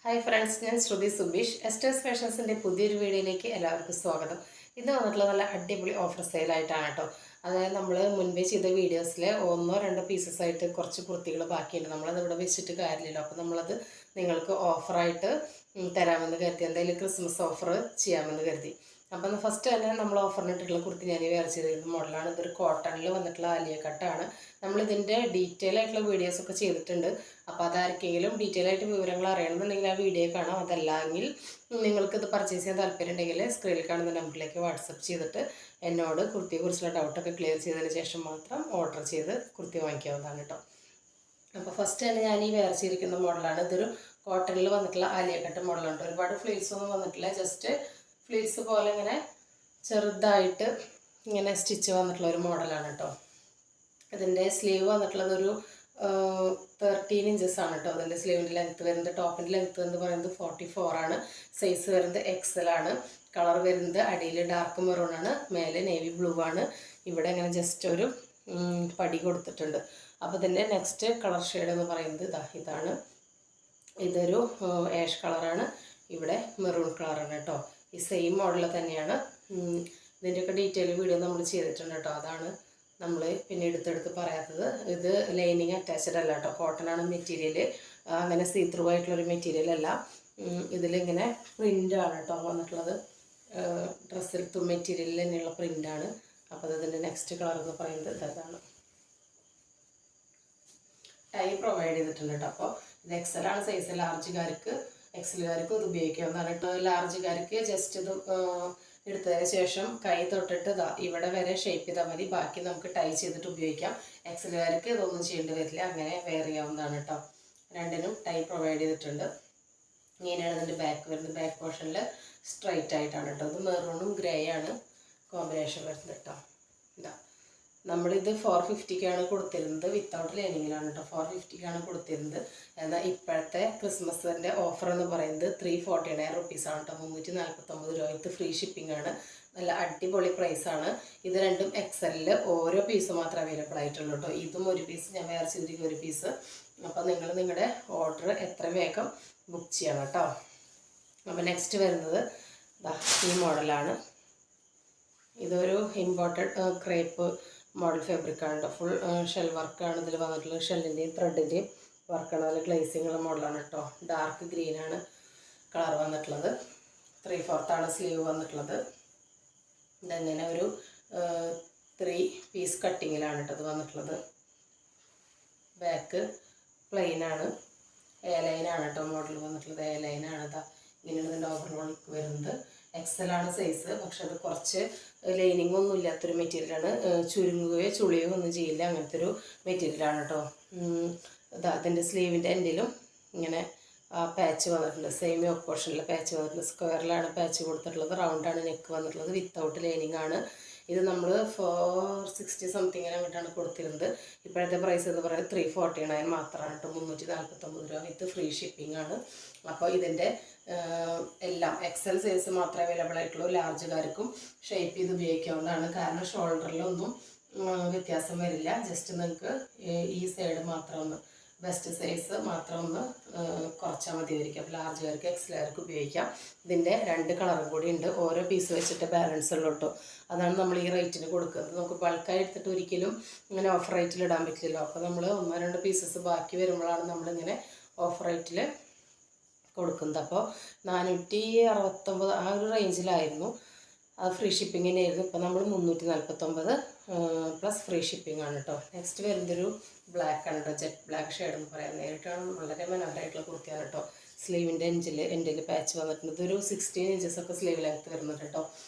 Hi friends, ഞാൻ ശ്രുതി സുബീഷ്. എസ്റ്റേഴ്സ് ഫാഷൻസിൻ്റെ പുതിയൊരു വീഡിയോയിലേക്ക് എല്ലാവർക്കും സ്വാഗതം. ഇന്ന് വന്നിട്ടുള്ള നല്ല അടിപൊളി ഓഫർ സെയിലായിട്ടാണ് കേട്ടോ. അതായത് നമ്മൾ മുൻപേ ചെയ്ത വീഡിയോസിൽ ഒന്നോ രണ്ടോ പീസസ് ആയിട്ട് കുറച്ച് കുർത്തികൾ ബാക്കിയുണ്ട്. നമ്മളത് ഇവിടെ വെച്ചിട്ട് കാര്യമില്ലല്ലോ. അപ്പോൾ നമ്മളത് നിങ്ങൾക്ക് ഓഫറായിട്ട് തരാമെന്ന് കരുതി, എന്തായാലും ക്രിസ്മസ് ഓഫർ ചെയ്യാമെന്ന് കരുതി. അപ്പം ഫസ്റ്റ് തന്നെ നമ്മൾ ഓഫറിനിട്ടുള്ള കുർത്തി ഞാൻ വേറെ ചെയ്തിരുന്ന മോഡലാണ്. ഇതൊരു കോട്ടണിൽ വന്നിട്ടുള്ള ആലിയ കട്ടാണ്. നമ്മളിതിൻ്റെ ഡീറ്റെയിൽ ആയിട്ടുള്ള വീഡിയോസൊക്കെ ചെയ്തിട്ടുണ്ട്. അപ്പോൾ അതാർക്കെങ്കിലും ഡീറ്റെയിൽ ആയിട്ട് വിവരങ്ങൾ അറിയണമെന്നുണ്ടെങ്കിൽ ആ വീഡിയോ കാണാം. അതല്ലെങ്കിൽ നിങ്ങൾക്കിത് പർച്ചേസ് ചെയ്യാൻ താല്പര്യം ഉണ്ടെങ്കിൽ സ്ക്രീനിൽ കാണുന്ന നമ്പറിലേക്ക് വാട്സപ്പ് ചെയ്തിട്ട് എന്നോട് കുർത്തിയെക്കുറിച്ചുള്ള ഡൗട്ടൊക്കെ ക്ലിയർ ചെയ്തതിന് ശേഷം മാത്രം ഓർഡർ ചെയ്ത് കുർത്തി വാങ്ങിക്കാവുന്നതാണ് കേട്ടോ. അപ്പോൾ ഫസ്റ്റ് തന്നെ ഞാൻ ഈ വേറെ ചെയ്തിരിക്കുന്ന മോഡലാണ്. ഇതൊരു കോട്ടണിൽ വന്നിട്ടുള്ള ആലിയ കട്ട് മോഡലുണ്ട്. ഒരുപാട് ഫ്ലീറ്റ്സ് ഒന്നും വന്നിട്ടില്ല, ജസ്റ്റ് ഫ്ലീറ്റ്സ് പോലെ ഇങ്ങനെ ചെറുതായിട്ട് ഇങ്ങനെ സ്റ്റിച്ച് വന്നിട്ടുള്ള ഒരു മോഡലാണ് കേട്ടോ. ഇതിൻ്റെ സ്ലീവ് വന്നിട്ടുള്ളത് ഒരു 13 ഇഞ്ചസ് ആണ് കേട്ടോ. അതിൻ്റെ സ്ലീവിൻ്റെ ലെങ്ത്ത് വരുന്നത്. ടോപ്പിൻ്റെ ലെങ്ത്ത് എന്ന് പറയുന്നത് 44 ആണ്. സൈസ് വരുന്നത് XL ആണ്. കളർ വരുന്നത് അടിയിൽ ഡാർക്ക് മെറൂൺ ആണ്, മേലെ നേവി ബ്ലൂ ആണ്. ഇവിടെ ഇങ്ങനെ ജസ്റ്റ് ഒരു പടി കൊടുത്തിട്ടുണ്ട്. അപ്പോൾ ഇതിൻ്റെ നെക്സ്റ്റ് കളർ ഷെയ്ഡ് എന്ന് പറയുന്നത് ഇതാണ്. ഇതൊരു ആഷ് കളറാണ്, ഇവിടെ മെറൂൺ കളറാണ് കേട്ടോ. ഈ സെയിം മോഡൽ തന്നെയാണ്. ഇതിൻ്റെയൊക്കെ ഡീറ്റെയിൽ വീഡിയോ നമ്മൾ ചെയ്തിട്ടുണ്ട് കേട്ടോ. അതാണ് നമ്മൾ പിന്നെ എടുത്തെടുത്ത് പറയാത്തത്. ഇത് ലൈനിങ് അറ്റാച്ച്ഡ് അല്ല കേട്ടോ, കോട്ടനാണ് മെറ്റീരിയൽ. അങ്ങനെ സീ ത്രൂ ആയിട്ടുള്ളൊരു മെറ്റീരിയൽ അല്ല. ഇതിലിങ്ങനെ പ്രിൻ്റാണ് കേട്ടോ വന്നിട്ടുള്ളത്. ഡ്രസ്സിൽ മെറ്റീരിയലിൽ തന്നെയുള്ള പ്രിൻ്റാണ്. അപ്പോൾ ഇതിൻ്റെ നെക്സ്റ്റ് കളർ എന്ന് പറയുന്നത് ഇതാണ്. ടൈ പ്രൊവൈഡ് ചെയ്തിട്ടുണ്ട് കേട്ടോ. അപ്പോൾ ഇത് XL ആണ് സൈസ്. ലാർജുകാർക്ക് XLകാർക്കും ഇത് ഉപയോഗിക്കാവുന്നതാണ് കേട്ടോ. ലാർജുകാർക്ക് ജസ്റ്റ് ഇത് എടുത്തതിന് ശേഷം കൈ തൊട്ടിട്ട് ഇവിടെ വരെ ഷേപ്പ് ചെയ്താൽ മതി. ബാക്കി നമുക്ക് ടൈ ചെയ്തിട്ട് ഉപയോഗിക്കാം. XLകാർക്ക് ഇതൊന്നും ചെയ്യേണ്ടി വരില്ല, അങ്ങനെ വെയർ ചെയ്യാവുന്നതാണ് കേട്ടോ. രണ്ടിനും ടൈ പ്രൊവൈഡ് ചെയ്തിട്ടുണ്ട്. ഇങ്ങനെയാണ് ഇതിൻ്റെ ബാക്ക് വരുന്നത്. ബാക്ക് പോർഷനിൽ സ്ട്രൈറ്റ് ആയിട്ടാണ് കേട്ടോ. ഇത് മെറൂണും ഗ്രേ ആണ് കോമ്പിനേഷൻ വരുന്നത് കേട്ടോ. ഇതാ നമ്മളിത് 450ക്കാണ് കൊടുത്തിരുന്നത്, വിത്തൗട്ട് ലൈനിങ്ങിലാണ് കേട്ടോ. 450ക്കാണ് കൊടുത്തിരുന്നത്. എന്നാൽ ഇപ്പോഴത്തെ ക്രിസ്മസിൻ്റെ ഓഫർ എന്ന് പറയുന്നത് 349 റുപ്പീസാണ് കേട്ടോ. 349 രൂപ വിത്ത് ഫ്രീ ഷിപ്പിംഗ് ആണ്. നല്ല അടിപൊളി പ്രൈസാണ്. ഇത് രണ്ടും XL ഓരോ പീസ് മാത്രമേ അവൈലബിൾ ആയിട്ടുള്ളൂ കേട്ടോ. ഇതും ഒരു പീസ്, ഞാൻ വേറെ ചെയ്തിരിക്കും ഒരു പീസ്. അപ്പോൾ നിങ്ങൾ നിങ്ങളുടെ ഓർഡർ എത്ര വേഗം ബുക്ക് ചെയ്യണം കേട്ടോ. അപ്പോൾ നെക്സ്റ്റ് വരുന്നത് ഈ മോഡലാണ്. ഇതൊരു ഇമ്പോർട്ടഡ് ക്രേപ്പ് മോഡൽ ഫാബ്രിക്കാണ് കേട്ടോ. ഫുൾ ഷെൽ വർക്കാണ് ഇതിൽ വന്നിട്ടുള്ളത്. ഷെല്ലിൻ്റെയും ത്രെഡിൻ്റെയും വർക്കാണ്. നല്ല ഗ്ലേസിങ്ങുള്ള മോഡലാണ് കേട്ടോ. ഡാർക്ക് ഗ്രീനാണ് കളർ വന്നിട്ടുള്ളത്. 3/4 ആണ് സ്ലീവ് വന്നിട്ടുള്ളത്. ഇതങ്ങനെ ഒരു 3 പീസ് കട്ടിങ്ങിലാണ് കേട്ടോ ഇത് വന്നിട്ടുള്ളത്. ബാക്ക് പ്ലെയിനാണ്, എ ലൈനാണ് കേട്ടോ മോഡൽ വന്നിട്ടുള്ളത്. എ ലൈനാണ്. ഇങ്ങനെയാണ് ഇതിൻ്റെ ഓവറോൾ വരുന്നത്. XL ആണ് സൈസ്. പക്ഷെ അത് കുറച്ച് ലൈനിങ് ഒന്നും ഇല്ലാത്തൊരു മെറ്റീരിയലാണ്. ചുരുങ്ങുകയോ ചുളിയോ ഒന്നും ചെയ്യില്ല, അങ്ങനത്തെ ഒരു മെറ്റീരിയലാണ് കേട്ടോ. അതിൻ്റെ സ്ലീവിൻ്റെ എൻഡിലും ഇങ്ങനെ പാച്ച് വന്നിട്ടുണ്ട്. സെയിം ഓപ്പോഷനിൽ പാച്ച് വന്നിട്ടുണ്ട്. സ്ക്വയറിലാണ് പാച്ച് കൊടുത്തിട്ടുള്ളത്. റൗണ്ടാണ് നെക്ക് വന്നിട്ടുള്ളത്. വിത്തൗട്ട് ലൈനിങ് ആണ്. ഇത് നമ്മൾ 460 സംതിങ്ങിന് അങ്ങോട്ടാണ് കൊടുത്തിരുന്നത്. ഇപ്പോഴത്തെ പ്രൈസ് എന്ന് പറയുന്നത് 349 മാത്രമാണ് കേട്ടോ. 349 രൂപ വിത്ത് ഫ്രീ ഷിപ്പിംഗ് ആണ്. അപ്പോൾ ഇതിൻ്റെ എല്ലാം XL സൈസ് മാത്രമേ അവൈലബിൾ ആയിട്ടുള്ളൂ. ലാർജുകാർക്കും ഷേപ്പ് ചെയ്ത് ഉപയോഗിക്കാവുന്നതാണ്. കാരണം ഷോൾഡറിലൊന്നും വ്യത്യാസം വരില്ല. ജസ്റ്റ് നിങ്ങൾക്ക് ഈ സൈഡ് മാത്രം ഒന്ന് ബെസ്റ്റ് സൈസ് മാത്രം ഒന്ന് കുറച്ചാൽ മതിയായിരിക്കും. അപ്പോൾ ലാർജുകാർക്ക് XLകാർക്ക് ഉപയോഗിക്കാം. ഇതിൻ്റെ 2 കളറും കൂടി ഉണ്ട്. ഓരോ പീസ് വെച്ചിട്ട് ബാലൻസ് ഉള്ളൂ കേട്ടോ. അതാണ് നമ്മൾ ഈ റേറ്റിന് കൊടുക്കുന്നത്. നമുക്ക് ബൾക്കായി എടുത്തിട്ട് ഒരിക്കലും ഇങ്ങനെ ഓഫർ റേറ്റിൽ ഇടാൻ പറ്റില്ലല്ലോ. അപ്പോൾ നമ്മൾ 1-2 പീസസ് ബാക്കി വരുമ്പോഴാണ് നമ്മളിങ്ങനെ ഓഫർ റേറ്റിൽ കൊടുക്കുന്നത്. അപ്പോൾ 469 ആ ഒരു റേഞ്ചിലായിരുന്നു. അത് ഫ്രീ ഷിപ്പിങ്ങിന് ആയിരുന്നു. ഇപ്പോൾ നമ്മൾ 349 പ്ലസ് ഫ്രീ ഷിപ്പിംഗ് ആണ് കേട്ടോ. നെക്സ്റ്റ് വരുന്നതൊരു ബ്ലാക്ക് ആണ് കേട്ടോ. ജെറ്റ് ബ്ലാക്ക് ഷെയ്ഡ് എന്ന് പറയാം. നേരിട്ടാണ് വളരെ മനോഹരമായിട്ടുള്ള കുർത്തിയാണ് കേട്ടോ. സ്ലീവിൻ്റെ എൻഡിൽ പാച്ച് വന്നിട്ടുണ്ട്. ഇതൊരു 16 ഇഞ്ചസൊക്കെ സ്ലീവ് ലെങ്ത്ത് വരുന്നുണ്ട് കേട്ടോ.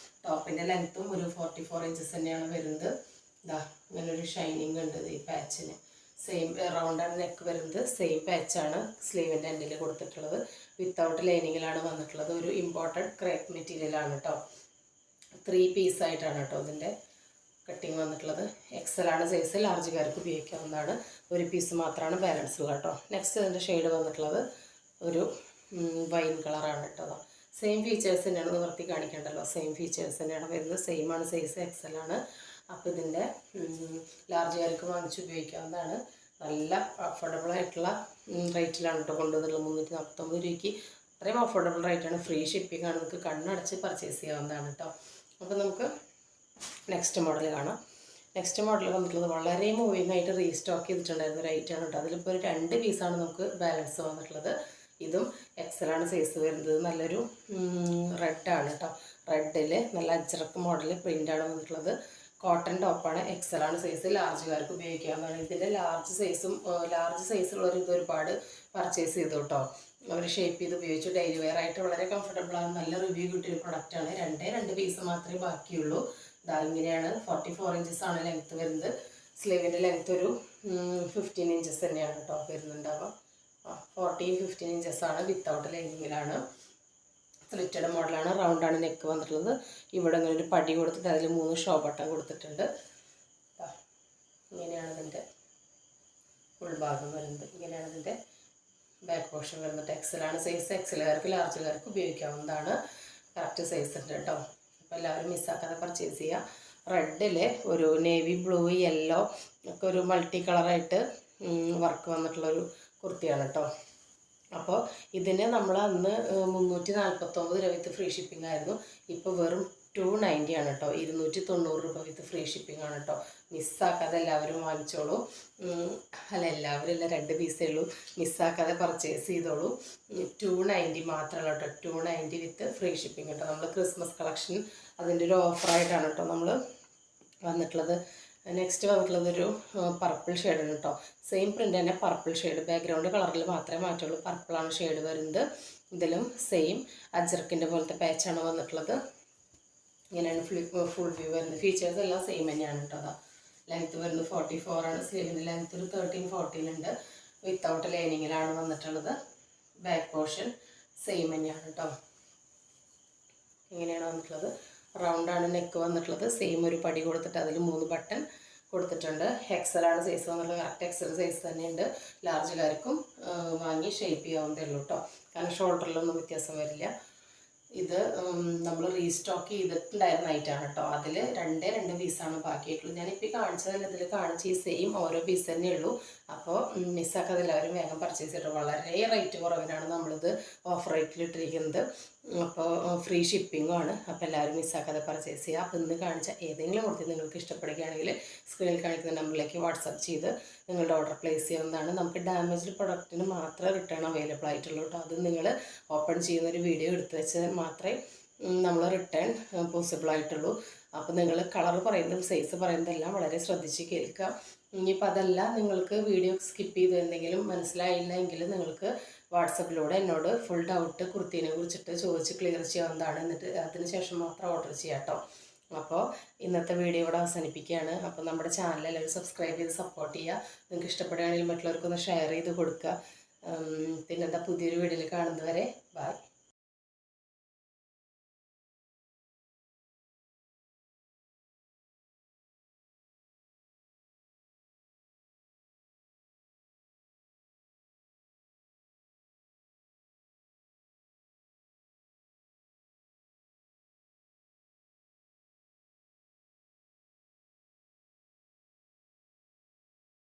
ടോപ്പിൻ്റെ ലെങ്ത്തും ഒരു 44 ഇഞ്ചസ് തന്നെയാണ് വരുന്നത്. ഇങ്ങനെ ഒരു ഷൈനിങ് ഉണ്ട് ഈ പാച്ചിന്. സെയിം റൗണ്ടാണ് നെക്ക് വരുന്നത്. സെയിം പാച്ചാണ് സ്ലീവിൻ്റെ എൻഡിൽ കൊടുത്തിട്ടുള്ളത്. വിത്തൗട്ട് ലൈനിങ്ങിലാണ് വന്നിട്ടുള്ളത്. ഒരു ഇമ്പോർട്ടഡ് ക്രേപ്പ് മെറ്റീരിയലാണ് കേട്ടോ. 3 പീസായിട്ടാണ് കേട്ടോ ഇതിൻ്റെ കട്ടിങ് വന്നിട്ടുള്ളത്. XL ആണ് സൈസ്. ലാർജുകാർക്ക് ഉപയോഗിക്കാവുന്നതാണ്. ഒരു പീസ് മാത്രമാണ് ബാലൻസ് ഉള്ളത് കേട്ടോ. നെക്സ്റ്റ് ഇതിൻ്റെ ഷെയ്ഡ് വന്നിട്ടുള്ളത് ഒരു വൈൻ കളറാണ് കേട്ടോ. സെയിം ഫീച്ചേഴ്സ് തന്നെയാണ്, നിവർത്തി കാണിക്കേണ്ടല്ലോ. സെയിം ഫീച്ചേഴ്സ് തന്നെയാണ് വരുന്നത്. സെയിം ആണ് സൈസ്. XL ആണ്. അപ്പോൾ ഇതിൻ്റെ ലാർജുകാർക്ക് വാങ്ങിച്ച് ഉപയോഗിക്കാവുന്നതാണ്. നല്ല അഫോർഡബിൾ ആയിട്ടുള്ള റേറ്റിലാണ് കേട്ടോ കൊണ്ടുവന്നിട്ടുള്ളത്. 349 രൂപയ്ക്ക് അത്രയും അഫോർഡബിൾ റേറ്റാണ്, ഫ്രീ ഷിപ്പിംഗ് ആണ്, നിങ്ങൾക്ക് കണ്ണടച്ച് പർച്ചേസ് ചെയ്യാവുന്നതാണ് കേട്ടോ. അപ്പോൾ നമുക്ക് നെക്സ്റ്റ് മോഡൽ കാണാം. നെക്സ്റ്റ് മോഡൽ വന്നിട്ടുള്ളത് വളരെ മൂവിങ് ആയിട്ട് റീസ്റ്റോക്ക് ചെയ്തിട്ടുണ്ടായിരുന്ന ഒരു ഐറ്റമാണ് കേട്ടോ. അതിലിപ്പോൾ ഒരു 2 പീസാണ് നമുക്ക് ബാലൻസ് വന്നിട്ടുള്ളത്. ഇതും എക്സലാണ് സൈസ് വരുന്നത്. നല്ലൊരു റെഡാണ് കേട്ടോ. റെഡിൽ നല്ല അജ്രക്ക് മോഡൽ പ്രിൻ്റാണ് വന്നിട്ടുള്ളത്. കോട്ടൺ ടോപ്പാണ്, എക്സലാണ് സൈസ്, ലാർജുകാർക്ക് ഉപയോഗിക്കാവുന്നതാണ്. ഇതിൻ്റെ ലാർജ് സൈസുള്ളവർ ഇത് ഒരുപാട് പർച്ചേസ് ചെയ്തു കേട്ടോ. അവർ ഷേപ്പ് ചെയ്ത് ഉപയോഗിച്ചു. ഡെയിലി വെയർ ആയിട്ട് വളരെ കംഫർട്ടബിളാണ്, നല്ല റിവ്യൂ കിട്ടിയൊരു പ്രൊഡക്റ്റാണ്. 2 പീസ് മാത്രമേ ബാക്കിയുള്ളൂ. ഇതാ ഇങ്ങനെയാണ്. 44 ഇഞ്ചസ് ആണ് ലെങ്ത്ത് വരുന്നത്. സ്ലീവിൻ്റെ ലെങ്ത്ത് ഒരു 15 ഇഞ്ചസ് തന്നെയാണ് കേട്ടോ വരുന്നുണ്ടാവുക. 14-15 ഇഞ്ചസ് ആണ്. വിത്തൗട്ട് ലൈനിങ്ങിലാണ്. സ്ലിറ്റഡ് മോഡലാണ്. റൗണ്ടാണ് നെക്ക് വന്നിട്ടുള്ളത്. ഇവിടെ ഇങ്ങനെ ഒരു പടി കൊടുത്തിട്ട് അതിൽ 3 ഷോ ബട്ടൺ കൊടുത്തിട്ടുണ്ട്. ഇങ്ങനെയാണ് ഇതിൻ്റെ ഉൾഭാഗം വരുന്നത്. ഇങ്ങനെയാണ് ഇതിൻ്റെ ബാക്ക് പോർഷൻ വരുന്നത്. എക്സലാണ് സൈസ്. എക്സലുകാർക്ക് ലാർജുകാർക്ക് ഉപയോഗിക്കാവുന്നതാണ്. കറക്റ്റ് സൈസ് ഉണ്ട് കേട്ടോ. അപ്പോൾ എല്ലാവരും മിസ്സാക്കാതെ പർച്ചേസ് ചെയ്യുക. റെഡിൽ ഒരു നേവി ബ്ലൂ യെല്ലോ ഒക്കെ ഒരു മൾട്ടി കളറായിട്ട് വർക്ക് വന്നിട്ടുള്ളൊരു കുർത്തിയാണ് കേട്ടോ. അപ്പോൾ ഇതിന് നമ്മൾ അന്ന് 349 രൂപ വിത്ത് ഫ്രീ ഷിപ്പിംഗ് ആയിരുന്നു. ഇപ്പോൾ വെറും 290 ആണ് കേട്ടോ. 290 രൂപ വിത്ത് ഫ്രീ ഷിപ്പിംഗ് ആണ് കേട്ടോ. മിസ്സാക്കാതെ എല്ലാവരും വാങ്ങിച്ചോളൂ. അല്ല, എല്ലാവരും അല്ല, 2 പീസേ ഉള്ളൂ. മിസ്സാക്കാതെ പർച്ചേസ് ചെയ്തോളൂ. 290 മാത്രമല്ല കേട്ടോ. 290 വിത്ത് ഫ്രീ ഷിപ്പിംഗ് കേട്ടോ. നമ്മൾ ക്രിസ്മസ് കളക്ഷൻ അതിൻ്റെ ഒരു ഓഫറായിട്ടാണ് കേട്ടോ നമ്മൾ വന്നിട്ടുള്ളത്. നെക്സ്റ്റ് വന്നിട്ടുള്ളത് ഒരു പർപ്പിൾ ഷെയ്ഡാണ് കേട്ടോ. സെയിം പ്രിൻ്റ് തന്നെ പർപ്പിൾ ഷെയ്ഡ്. ബാക്ക്ഗ്രൗണ്ട് കളറിൽ മാത്രമേ മാറ്റുള്ളൂ. പർപ്പിളാണ് ഷെയ്ഡ് വരുന്നത്. ഇതിലും സെയിം അജ്രക്കിൻ്റെ പോലത്തെ പാച്ചാണ് വന്നിട്ടുള്ളത്. ഇങ്ങനെയാണ് ഫുൾ വ്യൂ വരുന്നത്. ഫീച്ചേഴ്സ് എല്ലാം സെയിം തന്നെയാണ് കേട്ടോ. അതാ ലെങ്ത്ത് വരുന്നത് 44 ആണ്. സ്ലീവിൻ്റെ ലെങ്ത്ത് ഒരു 13-14 ഉണ്ട്. വിത്തൗട്ട് ലൈനിങ്ങിലാണ് വന്നിട്ടുള്ളത്. ബാക്ക് പോർഷൻ സെയിം തന്നെയാണ് കേട്ടോ. ഇങ്ങനെയാണ് വന്നിട്ടുള്ളത്. റൗണ്ടാണ് നെക്ക് വന്നിട്ടുള്ളത്. സെയിം ഒരു പടി കൊടുത്തിട്ട് അതിൽ 3 ബട്ടൺ കൊടുത്തിട്ടുണ്ട്. എക്സലാണ് സൈസ് വന്നിട്ടുള്ളത്. കറക്റ്റ് എക്സൽ സൈസ് തന്നെയുണ്ട്. ലാർജുകാർക്കും വാങ്ങി ഷേപ്പ് ചെയ്യാവുന്നതേ ഉള്ളൂ കേട്ടോ. കാരണം ഷോൾഡറിലൊന്നും വ്യത്യാസം വരില്ല. ഇത് നമ്മൾ റീസ്റ്റോക്ക് ചെയ്തിട്ടുണ്ടായിരുന്ന ഐറ്റാണ് കേട്ടോ. അതിൽ 2 പീസാണ് ബാക്കിയായിട്ടുള്ളൂ. ഞാനിപ്പോൾ കാണിച്ചതല്ല, ഇതിൽ കാണിച്ച ഈ സെയിം ഓരോ പീസ് തന്നെ ഉള്ളൂ. അപ്പോൾ മിസ്സാക്കാതെ എല്ലാവരും വേഗം പർച്ചേസ് ചെയ്തിട്ട്. വളരെ റേറ്റ് കുറവിനാണ് നമ്മളിത് ഓഫർ റേറ്റിലിട്ടിരിക്കുന്നത്. അപ്പോൾ ഫ്രീ ഷിപ്പിങ്ങും ആണ്. അപ്പോൾ എല്ലാവരും മിസ്സാക്കാതെ പർച്ചേസ് ചെയ്യുക. അപ്പോൾ ഇന്ന് കാണിച്ച ഏതെങ്കിലും കുർത്തി നിങ്ങൾക്ക് ഇഷ്ടപ്പെടുകയാണെങ്കിൽ സ്ക്രീനിൽ കാണിക്കുന്ന നമ്പറിലേക്ക് വാട്സപ്പ് ചെയ്ത് നിങ്ങളുടെ ഓർഡർ പ്ലേസ് ചെയ്യാവുന്നതാണ്. നമുക്ക് ഡാമേജ്ഡ് പ്രൊഡക്റ്റിന് മാത്രമേ റിട്ടേൺ അവൈലബിൾ ആയിട്ടുള്ളൂ കേട്ടോ. അത് നിങ്ങൾ ഓപ്പൺ ചെയ്യുന്നൊരു വീഡിയോ എടുത്ത് വെച്ച് മാത്രമേ നമ്മൾ റിട്ടേൺ പോസിബിൾ ആയിട്ടുള്ളൂ. അപ്പോൾ നിങ്ങൾ കളർ പറയുന്നതും സൈസ് പറയുന്നതെല്ലാം വളരെ ശ്രദ്ധിച്ച് കേൾക്കുക. ഇനിയിപ്പോൾ അതല്ല, നിങ്ങൾക്ക് വീഡിയോ സ്കിപ്പ് ചെയ്ത് എന്തെങ്കിലും മനസ്സിലായില്ല എങ്കിൽ നിങ്ങൾക്ക് വാട്സപ്പിലൂടെ എന്നോട് ഫുൾ ഡൗട്ട് കുർത്തീനെ കുറിച്ചിട്ട് ചോദിച്ച് ക്ലിയർ ചെയ്യാവുന്നതാണ്. എന്നിട്ട് അതിന് ശേഷം മാത്രം ഓർഡർ ചെയ്യാം കേട്ടോ. അപ്പോൾ ഇന്നത്തെ വീഡിയോ ഇവിടെ അവസാനിപ്പിക്കുകയാണ്. അപ്പോൾ നമ്മുടെ ചാനൽ എല്ലാവരും സബ്സ്ക്രൈബ് ചെയ്ത് സപ്പോർട്ട് ചെയ്യുക. നിങ്ങൾക്ക് ഇഷ്ടപ്പെടുകയാണെങ്കിൽ മറ്റുള്ളവർക്കൊന്ന് ഷെയർ ചെയ്ത് കൊടുക്കുക. പിന്നെന്താ, പുതിയൊരു വീഡിയോയിൽ കാണുന്നവരെ ബൈ.